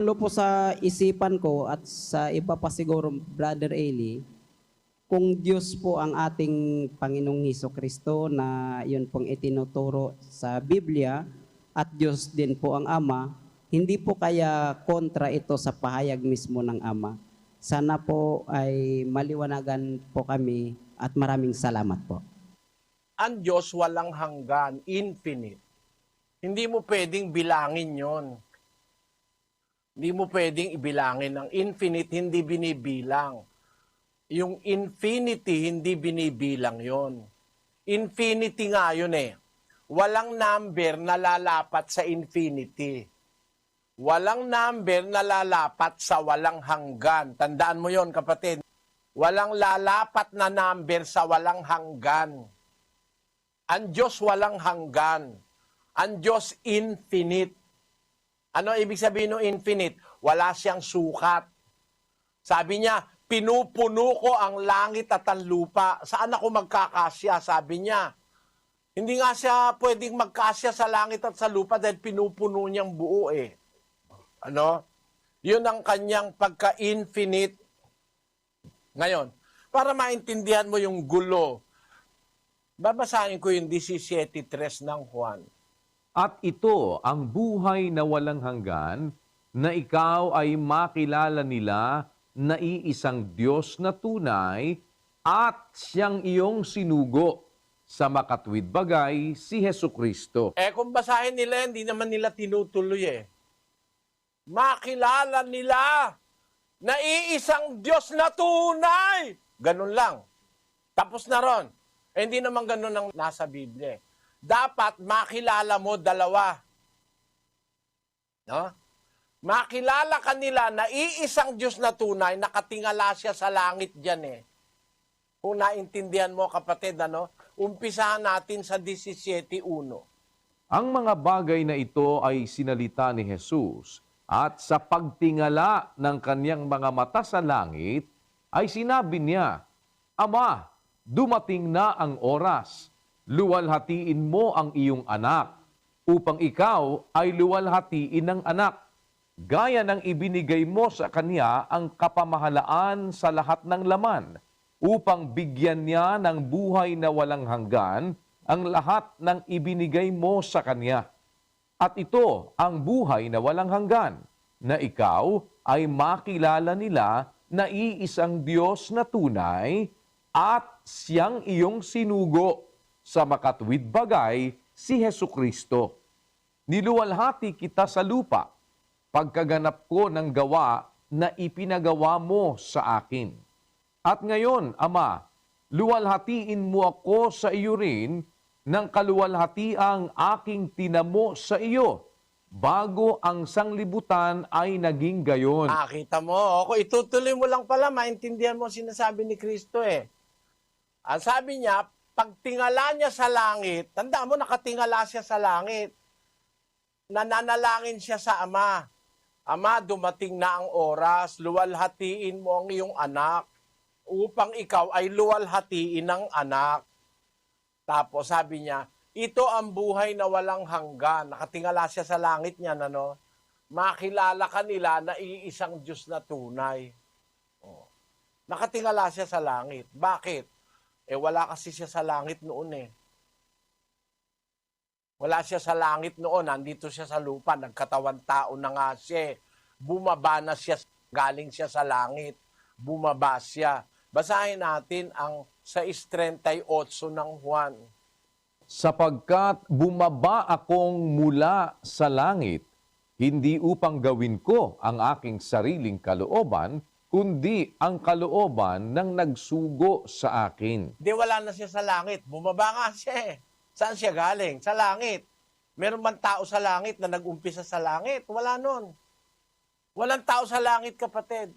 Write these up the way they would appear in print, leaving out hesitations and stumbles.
Ano po sa isipan ko at sa iba pa siguro, Brother Eli, kung Diyos po ang ating Panginoong Hesukristo na yun pong itinuturo sa Biblia at Diyos din po ang Ama, hindi po kaya kontra ito sa pahayag mismo ng Ama. Sana po ay maliwanagan po kami at maraming salamat po. Ang Diyos walang hanggan, infinite. Hindi mo pwedeng bilangin yon. Hindi mo pwedeng ibilangin. Ang infinite, hindi binibilang. Yung infinity, hindi binibilang yon. Infinity nga yun eh. Walang number na lalapat sa infinity. Walang number na lalapat sa walang hanggan. Tandaan mo yon, kapatid. Walang lalapat na number sa walang hanggan. Ang Diyos walang hanggan. Ang Diyos infinite. Ano ibig sabihin ng infinite? Wala siyang sukat. Sabi niya, pinupuno ko ang langit at ang lupa. Saan ako magkakasya? Sabi niya. Hindi nga siya pwedeng magkasya sa langit at sa lupa dahil pinupuno niyang buo eh. Ano? Yun ang kanyang pagka-infinite. Ngayon, para maintindihan mo yung gulo, babasahin ko yung 17:3 ng Juan. At ito ang buhay na walang hanggan, na ikaw ay makilala nila na iisang Diyos na tunay at siyang iyong sinugo sa makatwid bagay si Hesukristo. Kung basahin nila, hindi naman nila tinutuloy eh. Makilala nila na iisang Diyos na tunay. Ganun lang. Tapos na ron. Hindi naman ganun ang nasa Biblia. Dapat makilala mo dalawa. No? Makilala ka nila na iisang Diyos na tunay, nakatingala siya sa langit dyan eh. Kung naintindihan mo kapatid, umpisahan natin sa 17:1. Ang mga bagay na ito ay sinalita ni Jesus at sa pagtingala ng kanyang mga mata sa langit ay sinabi niya, Ama, dumating na ang oras. Luwalhatiin mo ang iyong anak upang ikaw ay luwalhatiin ng anak. Gaya ng ibinigay mo sa kanya ang kapamahalaan sa lahat ng laman upang bigyan niya ng buhay na walang hanggan ang lahat ng ibinigay mo sa kanya. At ito ang buhay na walang hanggan, na ikaw ay makilala nila na iisang Diyos na tunay at siyang iyong sinugo sa makatwid bagay si Hesukristo. Niluwalhati kita sa lupa, pagkaganap ko ng gawa na ipinagawa mo sa akin. At ngayon, Ama, luwalhatiin mo ako sa iyo rin ng kaluwalhatiang aking tinamo sa iyo, bago ang sanglibutan ay naging gayon. Kita mo, ako itutuloy mo lang pala, maintindihan mo sinasabi ni Kristo eh. Ang sabi niya, pagtingala niya sa langit, tandaan mo, nakatingala siya sa langit. Nananalangin siya sa Ama. Ama, dumating na ang oras, luwalhatiin mo ang iyong anak upang ikaw ay luwalhatiin ng anak. Tapos sabi niya, ito ang buhay na walang hanggan. Nakatingala siya sa langit niya, makilala ka nila na iisang Diyos na tunay. Nakatingala siya sa langit. Bakit? Wala kasi siya sa langit noon eh. Wala siya sa langit noon, nandito siya sa lupa, nagkatawan tao na nga siya. Bumaba na siya, galing siya sa langit. Bumaba siya. Basahin natin ang 6:38 ng Juan. Sapagkat bumaba akong mula sa langit, hindi upang gawin ko ang aking sariling kalooban, kundi ang kalooban ng nagsugo sa akin. Di wala na siya sa langit. Bumaba nga siya eh. Saan siya galing? Sa langit. Meron bang tao sa langit na nag-umpisa sa langit? Wala nun. Walang tao sa langit, kapatid,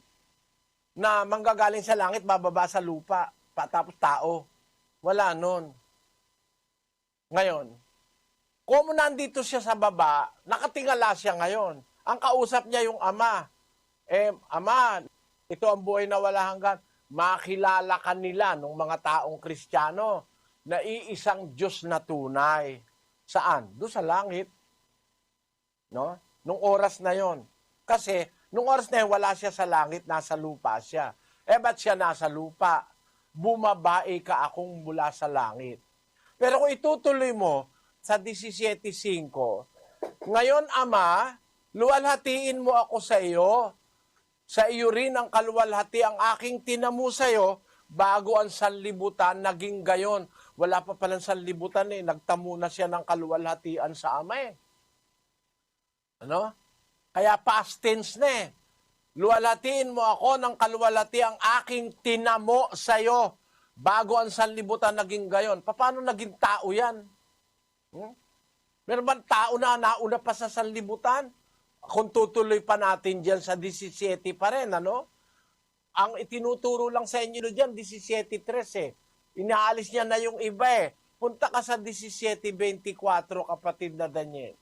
na manggagaling sa langit, bababa sa lupa, tapos tao. Wala nun. Ngayon, kung nandito siya sa baba, nakatingala siya ngayon. Ang kausap niya yung Ama. Ama, ito ang buhay na wala hanggan. Makilala ka nila ng mga taong Kristiyano na iisang Diyos na tunay. Saan? Doon sa langit. No? Nung oras na yon. Kasi, nung oras na yun, wala siya sa langit, nasa lupa siya. Ba't siya nasa lupa? Bumabae ka akong mula sa langit. Pero kung itutuloy mo sa 17:5, ngayon, Ama, luwalhatiin mo ako sa iyo. Sa iyo rin ang kaluwalhati ang aking tinamu sa iyo bago ang sanlibutan naging gayon. Wala pa palang sanlibutan nagtamo na siya ng kaluwalhatian sa Ama Ano? Kaya past tense na Luwalhatiin mo ako ng kaluwalhati ang aking tinamo sa iyo bago ang sanlibutan naging gayon. Paano naging tao yan? Meron bang tao na nauna pa sa sanlibutan? Kung tutuloy pa natin dyan sa 17 pa rin, ano? Ang itinuturo lang sa inyo dyan, 17:3 Inaalis niya na yung iba Punta ka sa 17:24, kapatid na Daniel.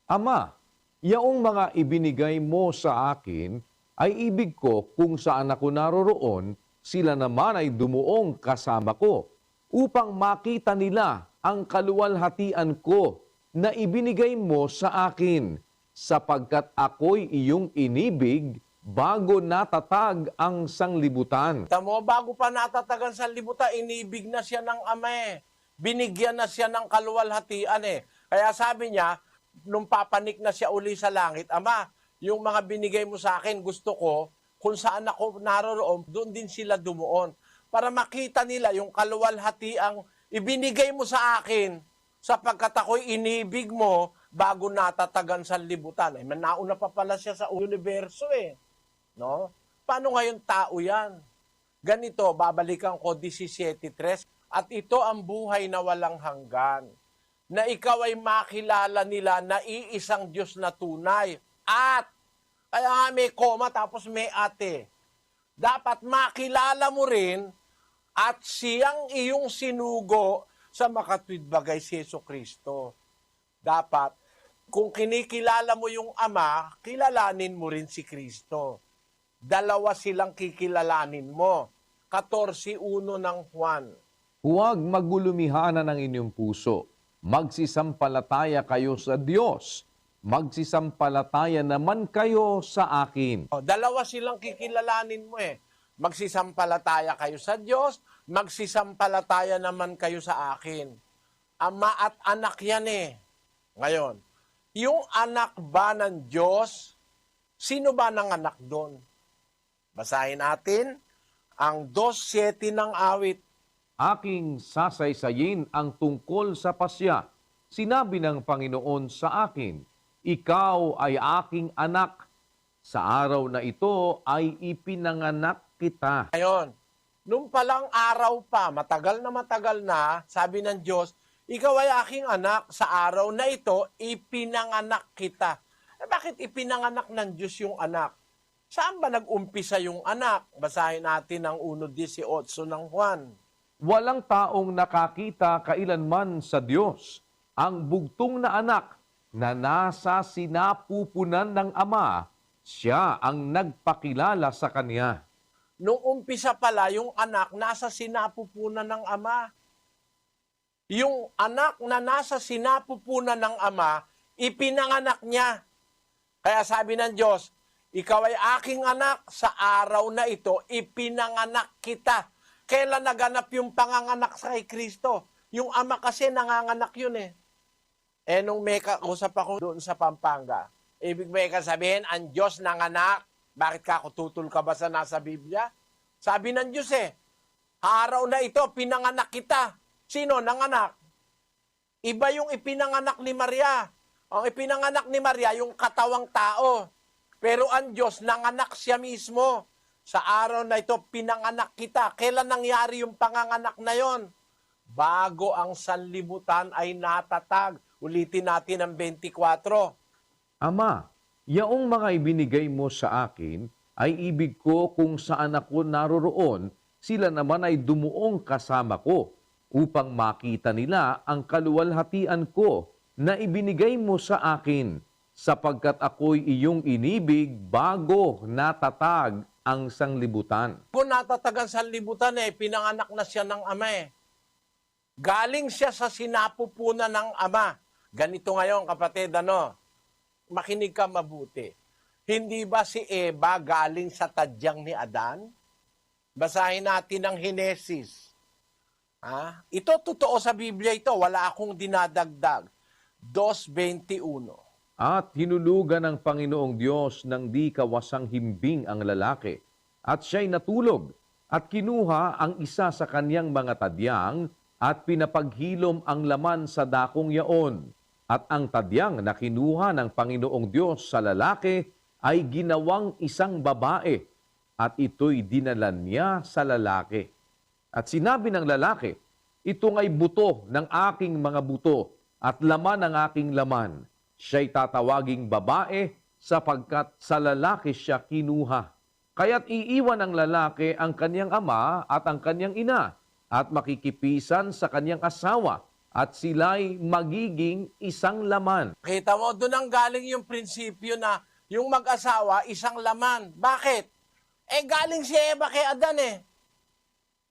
Ama, yaong mga ibinigay mo sa akin ay ibig ko kung saan ako naroroon, sila naman ay dumuong kasama ko, upang makita nila ang kaluwalhatian ko na ibinigay mo sa akin, sapagkat ako'y iyong inibig bago natatag ang sanglibutan. Tamo, bago pa natatag ang sanlibutan, inibig na siya ng Ama Binigyan na siya ng kaluwalhatian Kaya sabi niya, nung papanik na siya uli sa langit, Ama, yung mga binigay mo sa akin, gusto ko, kung saan ako naroroon, doon din sila dumuon. Para makita nila yung kaluwalhatiang ibinigay mo sa akin, sapagkat ako'y inibig mo bago natatagan sa libutan. Nauna pa pala siya sa universo No? Paano ngayon tao yan? Ganito, babalikan ko 17:3, at ito ang buhay na walang hanggan, na ikaw ay makilala nila na iisang Diyos na tunay. At, kaya nga may koma tapos may ate. Dapat makilala mo rin at siyang iyong sinugo sa makatwid bagay si Jesucristo. Dapat, kung kinikilala mo yung Ama, kilalanin mo rin si Kristo. Dalawa silang kikilalanin mo. 14:1 ng Juan. Huwag magulumihanan ng inyong puso. Magsisampalataya kayo sa Diyos. Magsisampalataya naman kayo sa akin. Dalawa silang kikilalanin mo Magsisampalataya kayo sa Diyos, magsisampalataya naman kayo sa akin. Ama at anak yan Ngayon, yung anak ba ng Diyos, sino ba ng anak doon? Basahin natin ang 2:7 ng awit. Aking sasaysayin ang tungkol sa pasya. Sinabi ng Panginoon sa akin, ikaw ay aking anak. Sa araw na ito ay ipinanganak kita. Ngayon, nung palang araw pa, matagal na, sabi ng Diyos, ikaw ay aking anak, sa araw na ito, ipinanganak kita. Bakit ipinanganak ng Diyos yung anak? Saan ba nag-umpisa yung anak? Basahin natin ang 1:18 ng Juan. Walang taong nakakita kailanman sa Diyos ang bugtong na anak na nasa sinapupunan ng Ama, siya ang nagpakilala sa Kanya. Nung umpisa pala, yung anak nasa sinapupunan ng Ama. Yung anak na nasa sinapupunan ng Ama, ipinanganak niya. Kaya sabi ng Diyos, ikaw ay aking anak, sa araw na ito, ipinanganak kita. Kailan naganap yung panganganak sa kay Kristo? Yung Ama kasi nanganganak yun nung may kausap ako doon sa Pampanga, ibig ba sabihin, ang Diyos nanganak? Bakit ka ako tutol ka ba sa nasa Biblia? Sabi ng Diyos araw na ito, pinanganak kita. Sino nanganak? Iba yung ipinanganak ni Maria. Ang ipinanganak ni Maria, yung katawang tao. Pero ang Diyos, nanganak siya mismo. Sa araw na ito, pinanganak kita. Kailan nangyari yung panganganak na yon? Bago ang sanlibutan ay natatag. Ulitin natin ang 24. Ama, yaong mga ibinigay mo sa akin ay ibig ko kung saan ako naroroon, sila naman ay dumuong kasama ko, upang makita nila ang kaluwalhatian ko na ibinigay mo sa akin, sapagkat ako'y iyong inibig bago natatag ang sanglibutan. Kung natatagan sa sanlibutan pinanganak na siya ng Ama Galing siya sa sinapupunan ng Ama. Ganito ngayon, kapatid, makinig ka mabuti. Hindi ba si Eva galing sa tadyang ni Adan? Basahin natin ang Henesis. Ito totoo sa Biblia ito, wala akong dinadagdag. 2:21. At hinulugan ng Panginoong Diyos ng di kawasang himbing ang lalaki, at siya'y natulog, at kinuha ang isa sa kanyang mga tadyang, at pinapaghilom ang laman sa dakong yaon. At ang tadyang na kinuha ng Panginoong Diyos sa lalaki ay ginawang isang babae, at ito'y dinalan niya sa lalaki. At sinabi ng lalaki, ito nga'y buto ng aking mga buto at laman ng aking laman. Siya'y tatawaging babae sapagkat sa lalaki siya kinuha. Kaya't iiwan ng lalaki ang kanyang ama at ang kanyang ina at makikipisan sa kanyang asawa at sila'y magiging isang laman. Kita mo, doon ang galing yung prinsipyo na yung mag-asawa, isang laman. Bakit? Galing si Eva kay Adan eh.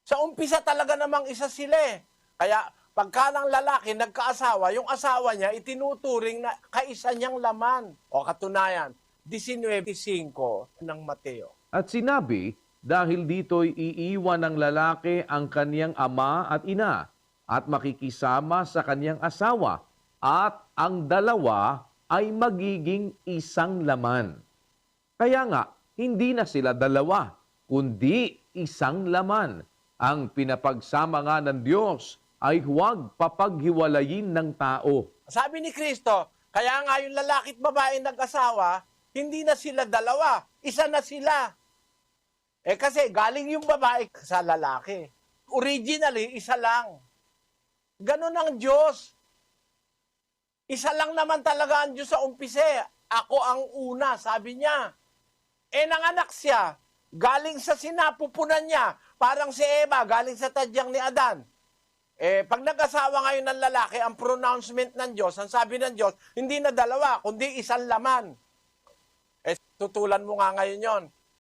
Sa umpisa talaga namang isa sila eh. Kaya pagka ng lalaki nagkaasawa, yung asawa niya itinuturing na kaisa niyang laman. O katunayan, 19:5 ng Mateo. At sinabi, dahil dito'y iiwan ng lalaki ang kanyang ama at ina at makikisama sa kanyang asawa at ang dalawa ay magiging isang laman. Kaya nga, hindi na sila dalawa, kundi isang laman. Ang pinapagsama nga ng Diyos ay huwag papaghiwalayin ng tao. Sabi ni Kristo, kaya nga yung lalaki at babae nag-asawa, hindi na sila dalawa, isa na sila. Kasi galing yung babae sa lalaki. Originally, isa lang. Ganon ang Diyos. Isa lang naman talaga ang Diyos sa umpise. Ako ang una, sabi niya. Nanganak siya, galing sa sinapupunan niya, parang si Eva, galing sa tadyang ni Adan. Pag nag-asawa ngayon ng lalaki, ang pronouncement ng Diyos, ang sabi ng Diyos, hindi na dalawa, kundi isang laman. Tutulan mo nga ngayon yon.